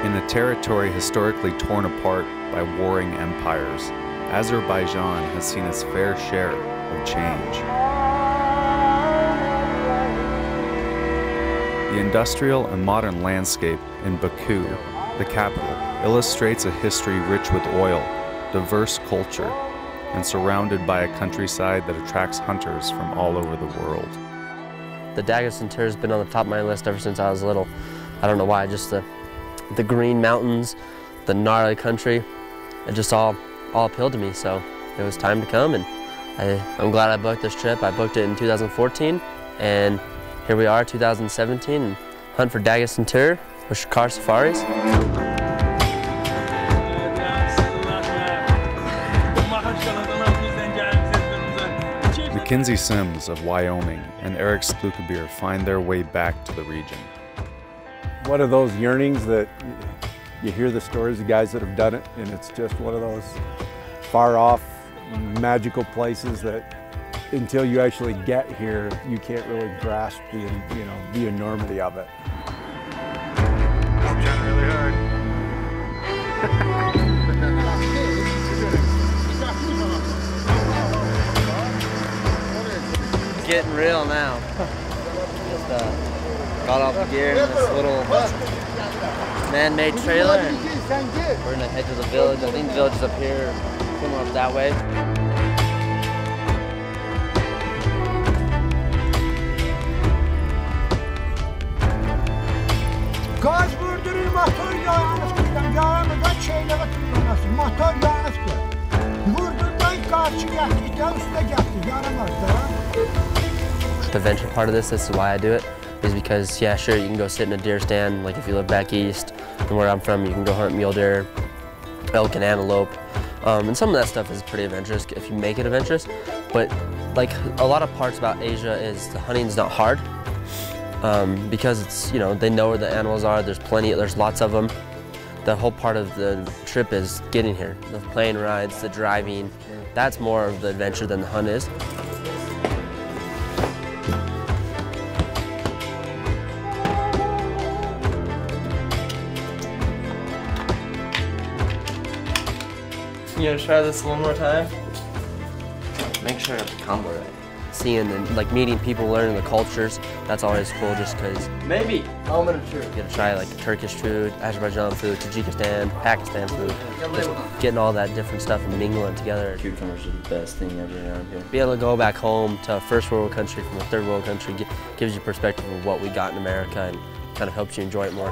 In a territory historically torn apart by warring empires, Azerbaijan has seen its fair share of change. The industrial and modern landscape in Baku, the capital, illustrates a history rich with oil, diverse culture, and surrounded by a countryside that attracts hunters from all over the world. The Dagestan Tur has been on the top of my list ever since I was little. I don't know why, just the green mountains, the gnarly country, it just all appealed to me, so it was time to come, and I'm glad I booked this trip. I booked it in 2014, and here we are, 2017, and hunt for Dagestan Tur with car safaris. Mckenzie Sims of Wyoming and Eric Schlukebir find their way back to the region. One of those yearnings that you hear the stories of guys that have done it, and it's just one of those far off, magical places that until you actually get here, you can't really grasp the enormity of it. I'm trying really hard. Getting real now. Just got off the gear in this little man-made trailer, and we're gonna head to the village. I think the village is up here, somewhere up that way. Gaz vurdurur, motor yağınız kırdım, yağımı da şeyle götürülmesi, motor yağınız kırdım. Vurdurdan karşı geldi, de üstüne geldi, yaramaz da. The adventure part of this is why I do it, is because, yeah, sure, you can go sit in a deer stand, like if you live back east, and where I'm from, you can go hunt mule deer, elk and antelope, and some of that stuff is pretty adventurous if you make it adventurous, but like a lot of parts about Asia is the hunting's not hard, because it's, they know where the animals are, there's lots of them. The whole part of the trip is getting here, the plane rides, the driving, that's more of the adventure than the hunt is. You gonna try this one more time? Make sure it's combo right. Seeing and meeting people, learning the cultures, that's always cool just because. Maybe. I'm gonna try. You gotta try Turkish food, Azerbaijan food, Tajikistan, Pakistan food. Just getting all that different stuff and mingling together. Cucumbers are the best thing ever around here. Be able to go back home to a first world country from a third world country gives you perspective of what we got in America and kind of helps you enjoy it more.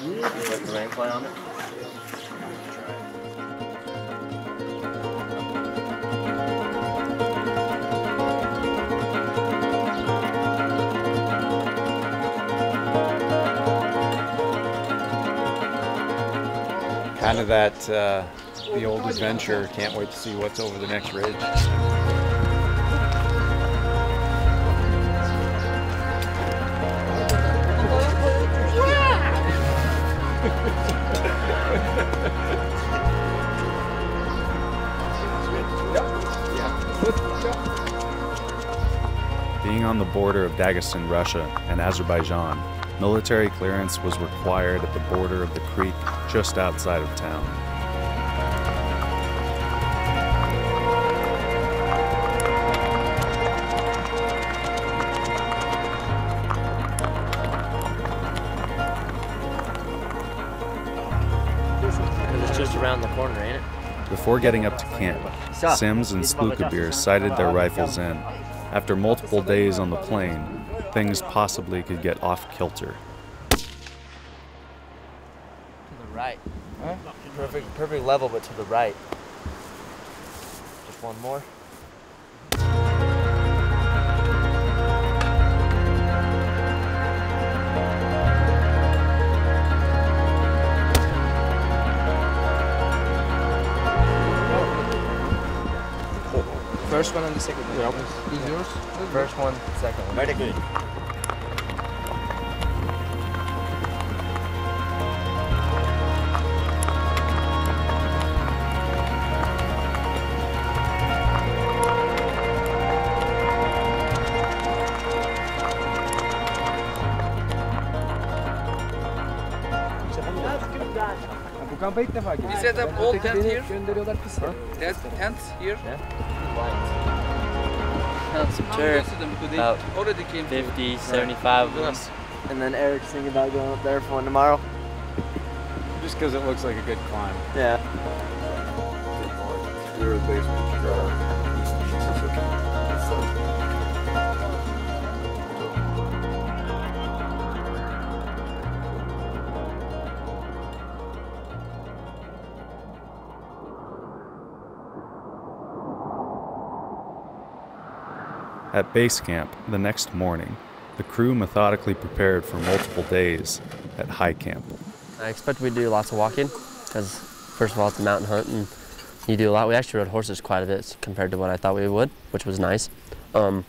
Put the rain play on it. Kind of that, the old adventure, can't wait to see what's over the next ridge. Being on the border of Dagestan, Russia, and Azerbaijan, military clearance was required at the border of the creek just outside of town. It's just around the corner, ain't it? Before getting up to camp, Sims and Schlukebir sighted their rifles in. After multiple days on the plane, things possibly could get off kilter. To the right. Huh? Perfect level, but to the right. Just one more. First one and the second one. Yep. Is yours? First one, second one. Very good. We set up all tent here. That tent here. Dagestan Tur, about Already came 50, 75 of them. And then Eric's thinking about going up there for one tomorrow. Just because it looks like a good climb. Yeah. At base camp the next morning, the crew methodically prepared for multiple days at high camp. I expect we do lots of walking because, first of all, it's a mountain hunt and you do a lot. We actually rode horses quite a bit compared to what I thought we would, which was nice. I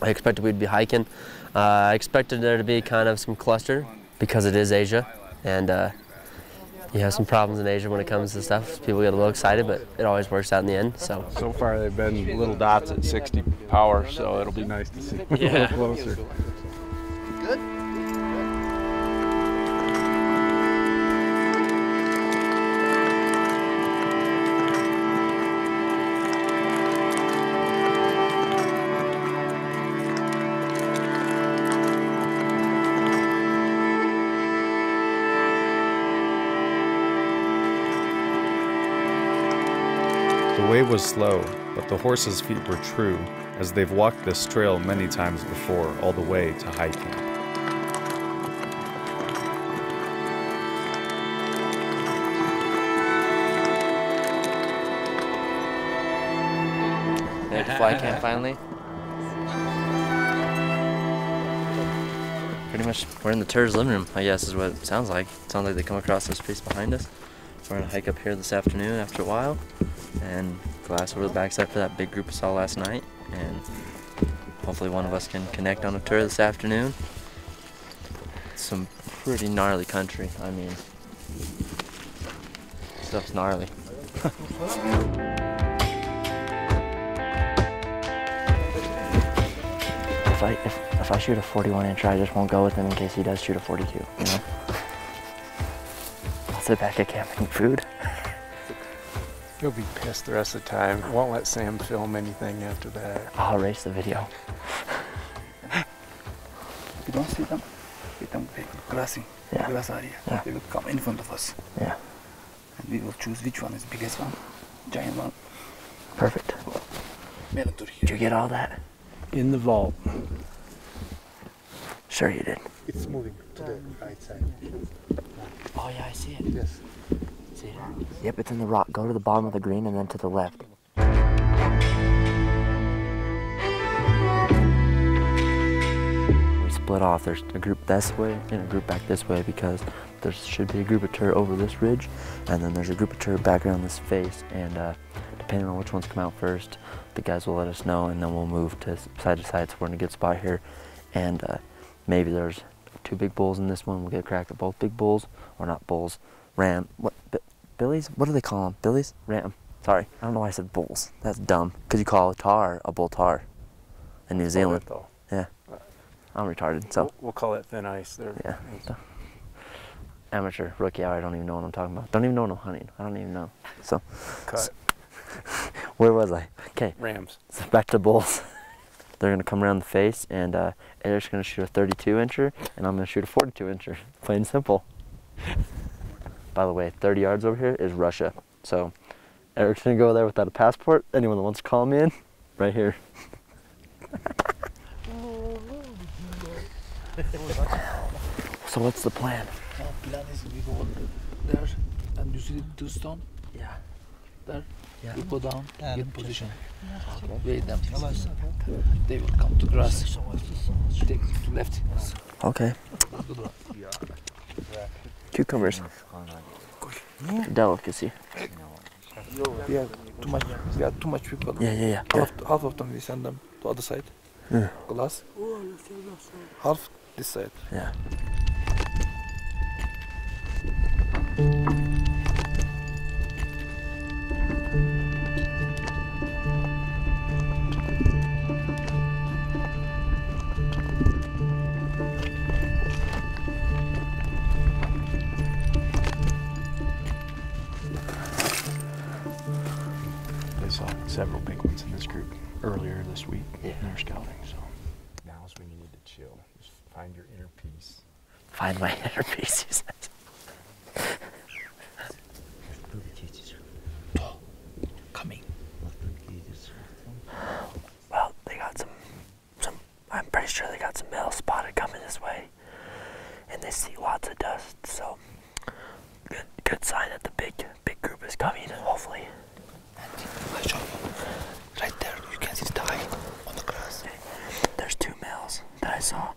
expected we'd be hiking. I expected there to be kind of some cluster because it is Asia, and you have some problems in Asia when it comes to stuff. People get a little excited, but it always works out in the end. So far they've been little dots at 60 power, so it'll be nice to see a little closer. Good. The way was slow, but the horses' feet were true, as they've walked this trail many times before, all the way to high camp. Made it to fly camp finally. Pretty much, we're in the Tur's living room, I guess is what it sounds like. It sounds like they come across this space behind us. We're gonna hike up here this afternoon after a while and glass over the backside for that big group we saw last night, and hopefully one of us can connect on a tour this afternoon. It's some pretty gnarly country. I mean, stuff's gnarly. If I shoot a 41-incher, I just won't go with him in case he does shoot a 42, you know? I'll sit back at camp and eat food. You'll be pissed the rest of the time. Won't let Sam film anything after that. I'll erase the video. We don't see them. We don't take grassing. Yeah. Grass area. Yeah. They will come in front of us. Yeah. And we will choose which one is biggest one. Giant one. Perfect. Did Did you get all that? In the vault. Sure you did. It's moving to the right side. Oh yeah, I see it. Yes. See it? Yep, it's in the rock. Go to the bottom of the green and then to the left. We split off. There's a group this way and a group back this way because there should be a group of tur over this ridge, and then there's a group of tur back around this face, and depending on which ones come out first, the guys will let us know, and then we'll move to side, so we're in a good spot here. And maybe there's 2 big bulls in this one. We'll get a crack at both big bulls, or not bulls, billies? What do they call them? Billies? Ram. Sorry, I don't know why I said bulls. That's dumb. Because you call a tar a bull tar in New Zealand. Yeah. I'm retarded, so. We'll call it thin ice there. Yeah. So. Amateur, rookie hour, I don't even know what I'm talking about. Don't even know what I'm hunting. I don't even know. So. Cut. Where was I? Okay. Rams. So back to the bulls. They're going to come around the face, and Eric's going to shoot a 32-incher, and I'm going to shoot a 42-incher. Plain and simple. By the way, 30 yards over here is Russia. So Eric's going to go there without a passport. Anyone that wants to call me in, right here. So what's the plan? The plan is we go there and you see the stone? Yeah. There? Yeah. We go down, get position. Okay. Wait them. They will come to grass. Take to left. Okay. Cucumbers. Delicacy. We have too much. We have too much people. Yeah. Half of them we send them to other side. Yeah. Glass. Half this side. Yeah. last week in our scouting. So Now's when you need to chill. Just find your inner peace. find my inner peace, he says. Coming. Well, they got some. I'm pretty sure they got some males spotted coming this way, and they see lots of dust. So, good sign that the big group is coming. Hopefully. I show you. Right there, you can see the eye on the grass. There's 2 males that I saw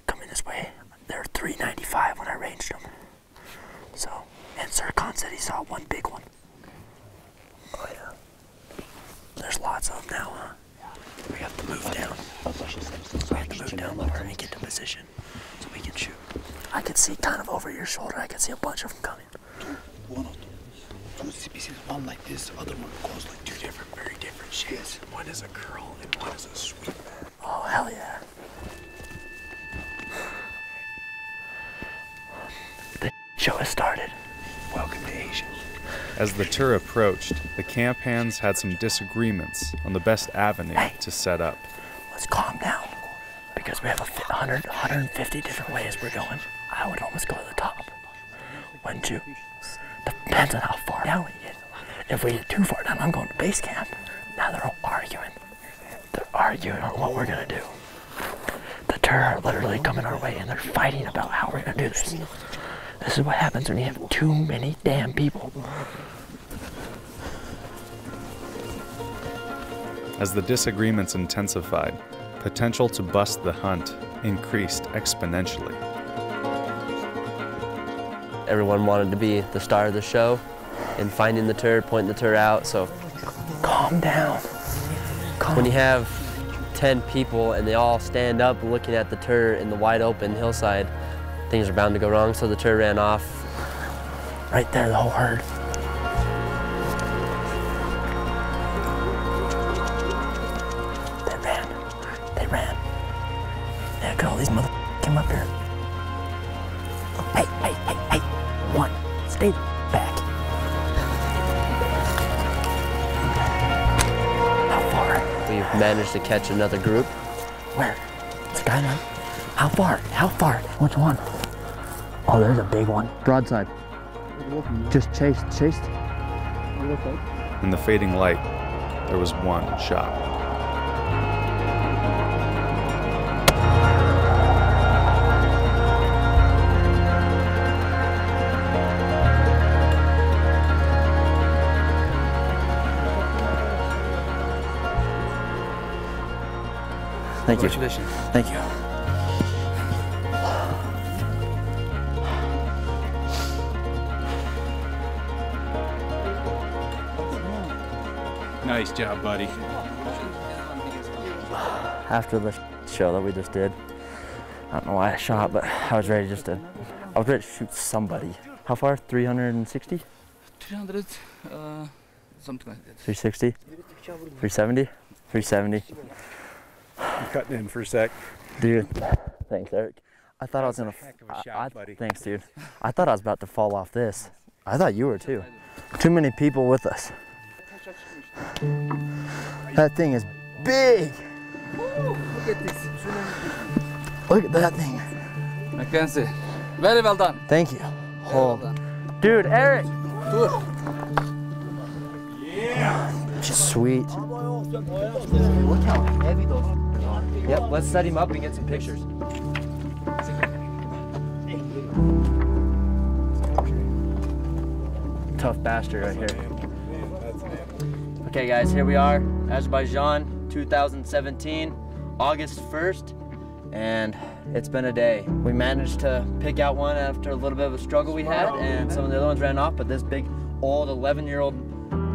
coming this way. There were 395 when I ranged them. So, and Sir Khan said he saw one big one. Oh yeah. There's lots of them now, huh? We have to move down. We have to move down lower and get to position so we can shoot. I can see kind of over your shoulder. I can see a bunch of them coming. One of them. 2 species, one like this, other one goes like 2 different, very different shades. One is a girl and one is a sweet man. Oh, hell yeah. The show has started. Welcome to Asia. As the tour approached, the camp hands had some disagreements on the best avenue to set up. Let's calm down, because we have 150 different ways we're going. I would almost go to the top. Wouldn't you? Depends on how far down we get. If we get too far down, I'm going to base camp. Now they're all arguing. They're arguing on what we're gonna do. The tour are literally coming our way and they're fighting about how we're gonna do this. This is what happens when you have too many damn people. As the disagreements intensified, potential to bust the hunt increased exponentially. Everyone wanted to be the star of the show and finding the tur, pointing the tur out. So Calm down. when you have 10 people and they all stand up looking at the tur in the wide open hillside, things are bound to go wrong. So the tur ran off. Right there, the whole herd. They ran. Yeah, look at all these motherfuckers came up here. Hey. One, stay back. How far? We've managed to catch another group. Where? Skyline? How far? Which one? Oh, there's a big one. Broadside. Just chased. In the fading light, there was one shot. Thank you. Congratulations. Thank you. Nice job, buddy. After the show that we just did, I don't know why I shot, but I was ready to shoot somebody. How far? 360? 300, something like that. 360? 370? 370. I'm cutting in for a sec. Dude, thanks, Eric. I thought I was gonna. Heck of a shot, buddy. Thanks, dude. I thought I was about to fall off this. I thought you were too. Too many people with us. That thing is big. Look at this. Look at that thing. Mckenzie, very well done. Thank you. Very well done. Dude, Eric. Tur. Just sweet. Look how heavy those are. Yep, let's set him up and get some pictures. Tough bastard right here. Okay guys, here we are, Azerbaijan 2017, August 1st, and it's been a day. We managed to pick out one after a little bit of a struggle we had, and some of the other ones ran off, but this big old 11-year-old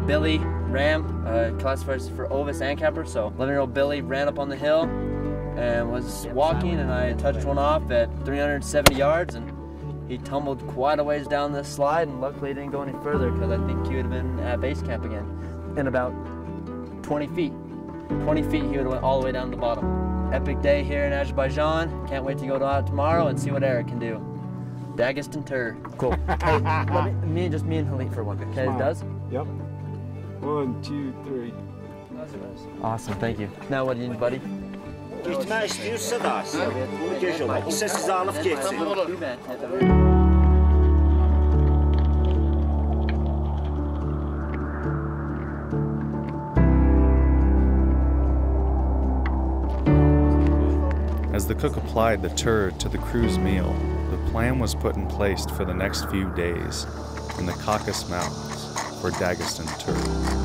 Billy ram, classified for Ovis and Camper, so 11-year-old Billy ran up on the hill and was walking, and I touched one off at 370 yards, and he tumbled quite a ways down this slide, and luckily he didn't go any further because I think he would have been at base camp again in about 20 feet. 20 feet he would have went all the way down to the bottom. Epic day here in Azerbaijan. Can't wait to go out tomorrow and see what Eric can do. Dagestan Tur. Cool. Hey, me and Halit for one. Okay, it does? Yep. 1, 2, 3. Awesome, thank you. Now what do you need, buddy? Gitmək istəyirsə da, bunu gec olar. İsə sizi alıb getsin. As the cook applied the tur to the crew's meal, the plan was put in place for the next few days in the Caucasus Mountains for Dagestan Tur.